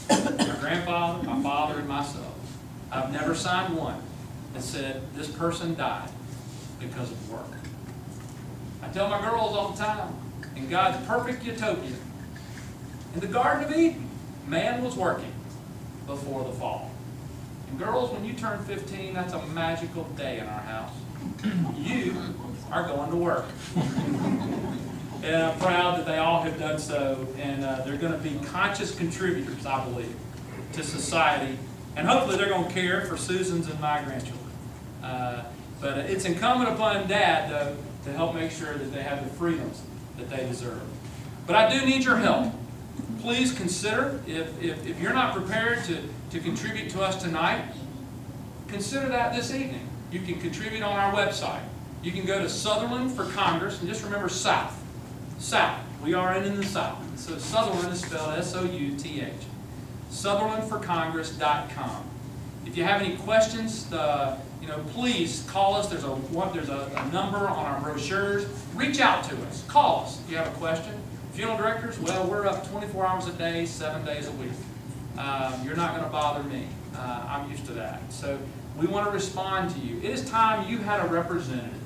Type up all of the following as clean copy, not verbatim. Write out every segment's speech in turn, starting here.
My grandfather, my father, and myself. I've never signed one that said this person died because of work. I tell my girls all the time, in God's perfect utopia, in the Garden of Eden, man was working before the fall. And girls, when you turn 15, that's a magical day in our house. You are going to work. And I'm proud that they all have done so, and they're going to be conscious contributors, I believe, to society. And hopefully they're going to care for Susan's and my grandchildren. But it's incumbent upon Dad, though, to help make sure that they have the freedoms that they deserve. But I do need your help. Please consider, if you're not prepared to contribute to us tonight, consider that this evening. You can contribute on our website. You can go to Southerland for Congress, and just remember South. South. We are in the South. So Southerland is spelled S-O-U-T-H. SutherlandForCongress.com. If you have any questions, please call us. There's a number on our brochures. Reach out to us. Call us if you have a question. Funeral directors, well, we're up 24 hours a day, 7 days a week. You're not going to bother me. I'm used to that. So we want to respond to you. It is time you had a representative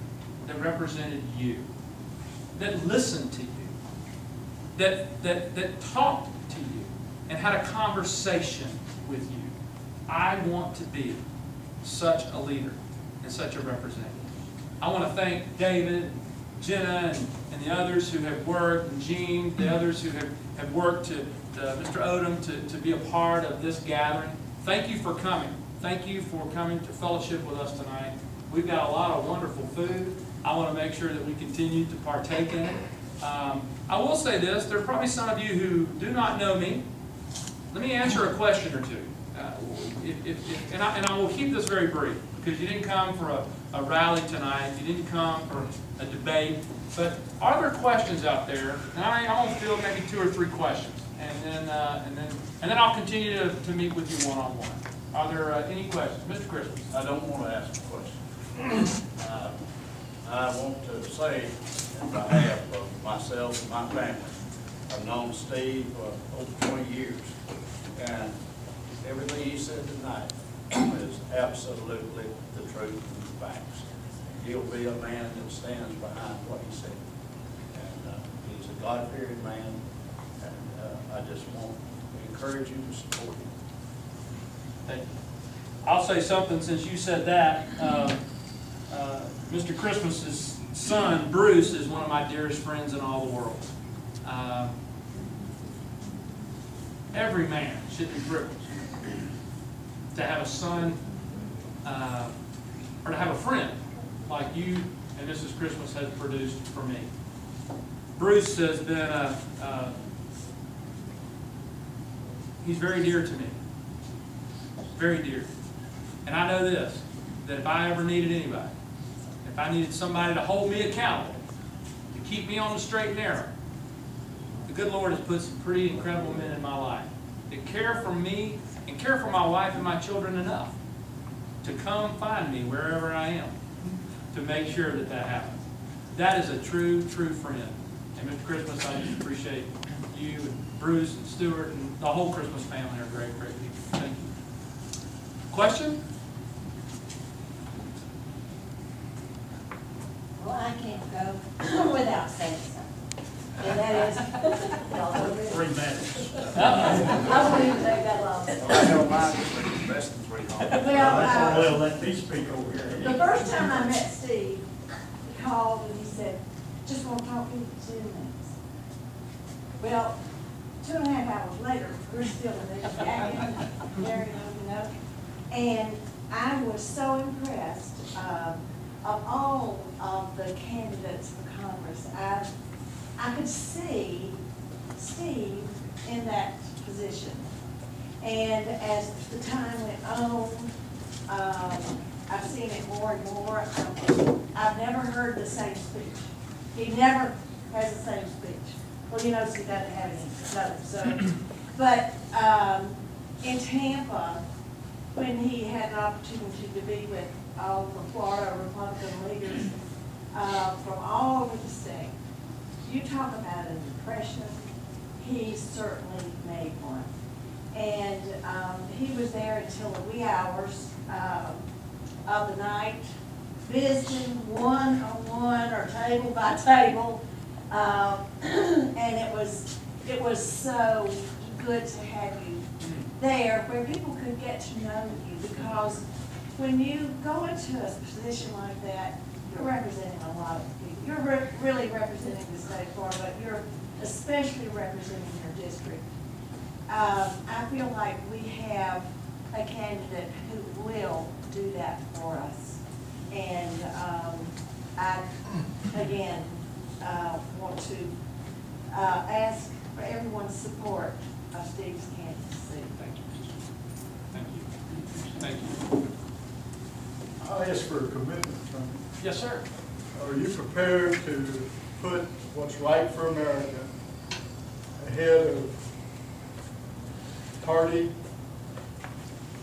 that represented you, that listened to you, that talked to you, and had a conversation with you. I want to be such a leader and such a representative. I want to thank David, Jenna, and the others who have worked, and Jean, the others who have worked, Mr. Odom, to be a part of this gathering. Thank you for coming. Thank you for coming to fellowship with us tonight. We've got a lot of wonderful food. I want to make sure that we continue to partake in it. I will say this, there are probably some of you who do not know me. Let me answer a question or two. And I will keep this very brief, because you didn't come for a rally tonight, you didn't come for a debate, but are there questions out there? And I will field maybe 2 or 3 questions, and then I'll continue to meet with you one-on-one. Are there any questions? Mr. Christmas. I don't want to ask a question. I want to say, on behalf of myself and my family, I've known Steve for over 20 years, and everything he said tonight is absolutely the truth and the facts. He'll be a man that stands behind what he said. And he's a God-fearing man, and I just want to encourage you to support him. Thank you. I'll say something since you said that. Mr. Christmas's son, Bruce, is one of my dearest friends in all the world. Every man should be privileged to have a son or to have a friend like you and Mrs. Christmas has produced for me. Bruce has been he's very dear to me. Very dear. And I know this, that if I ever needed anybody, if I needed somebody to hold me accountable, to keep me on the straight and narrow, the good Lord has put some pretty incredible men in my life that care for me and care for my wife and my children enough to come find me wherever I am to make sure that that happens. That is a true, true friend. And Mr. Christmas, I just appreciate you and Bruce and Stuart and the whole Christmas family are great, great people. Thank you. Question? Well, I can't go without saying something. And that is, 3 minutes. I won't even take that long. I don't mind if less than 3 minutes. Well, let me speak over here. the first time I met Steve, he called and he said, just want to talk to you for 2 minutes. Well, 2.5 hours later, we're still in this jacket, very up. And I was so impressed of all of the candidates for Congress. I could see Steve in that position. And as the time went on, I've seen it more and more. I've never heard the same speech. He never has the same speech. Well, you notice he doesn't have any notes. So, but in Tampa, when he had an opportunity to be with all the Florida Republican leaders from all over the state, you talk about an impression, he certainly made one. And he was there until the wee hours of the night, visiting one-on-one or table by table. And it was so good to have you there where people could get to know you, because when you go into a position like that, you're representing a lot of people. You're really representing the state of Florida, but you're especially representing your district. I feel like we have a candidate who will do that for us. And I, again, want to ask for everyone's support of Steve's candidacy. Thank you. Thank you. Thank you. I ask for a commitment from you. Yes, sir. Are you prepared to put what's right for America ahead of party,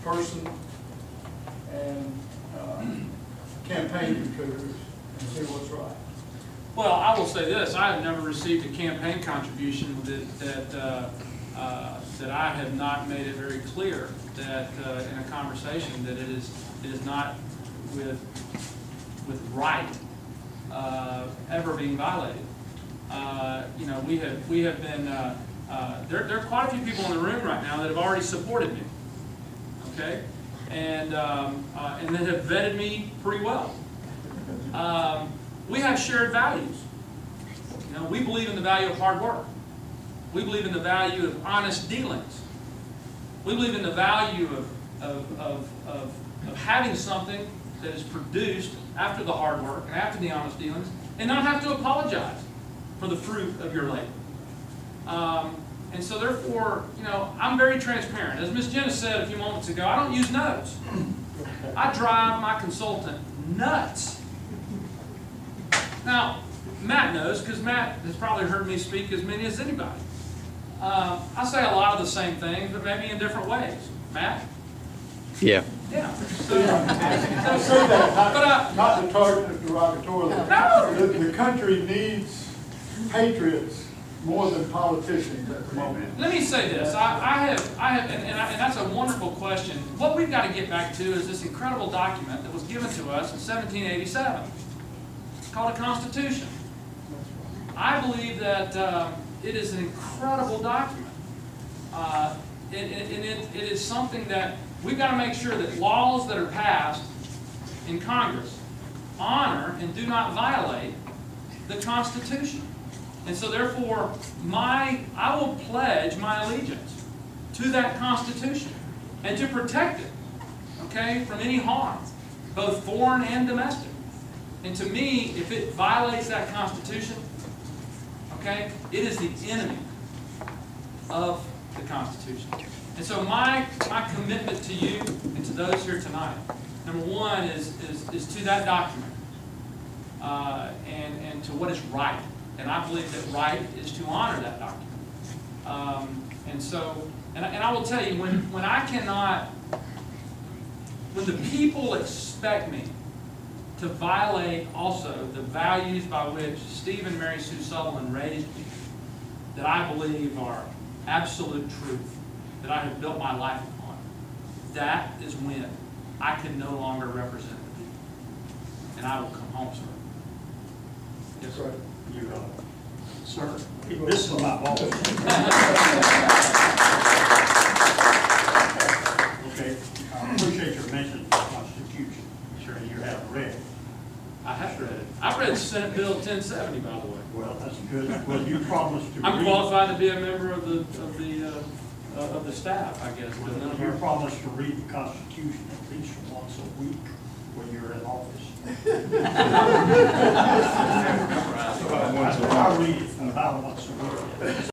person, and campaign contributors, and see what's right? Well, I will say this: I have never received a campaign contribution that I have not made it very clear that in a conversation that it is not with right ever being violated. You know, we have been there are quite a few people in the room right now that have already supported me. Okay, and that have vetted me pretty well. We have shared values. You know, we believe in the value of hard work. We believe in the value of honest dealings. We believe in the value of having something that is produced after the hard work and after the honest dealings, and not have to apologize for the fruit of your labor. And so therefore, you know, I'm very transparent. As Ms. Jenna said a few moments ago, I don't use notes. I drive my consultant nuts. Now, Matt knows, because Matt has probably heard me speak as many as anybody. I say a lot of the same things, but maybe in different ways. Matt? Yeah. Yeah. I say that not to target derogatorily. No. The country needs patriots more than politicians at the moment. Let me say this. I have, and that's a wonderful question. What we've got to get back to is this incredible document that was given to us in 1787. It's called a Constitution. I believe that it is an incredible document. It is something that we've got to make sure that laws that are passed in Congress honor and do not violate the Constitution. And so therefore, I will pledge my allegiance to that Constitution and to protect it, okay, from any harm, both foreign and domestic. And to me, if it violates that Constitution, okay, it is the enemy of the Constitution. And so my commitment to you and to those here tonight, number one, is to that document and to what is right. And I believe that right is to honor that document. And I will tell you, when I cannot, when the people expect me to violate also the values by which Steve and Mary Sue Sutherland raised me, that I believe are absolute truth, that I have built my life upon, that is when I can no longer represent the people. And I will come home, sir. Yes, sir. You, sir, this is my boss. Okay, I appreciate your mention of the Constitution. Sure, you haven't read it. I have read it. I've read Senate Bill 1070, by the way. Well, that's good. Well, you promised to I'm read. qualified to be a member of the staff, I guess. But none of You our promised to read the Constitution at least once a week when you're in office. I read it about once a week.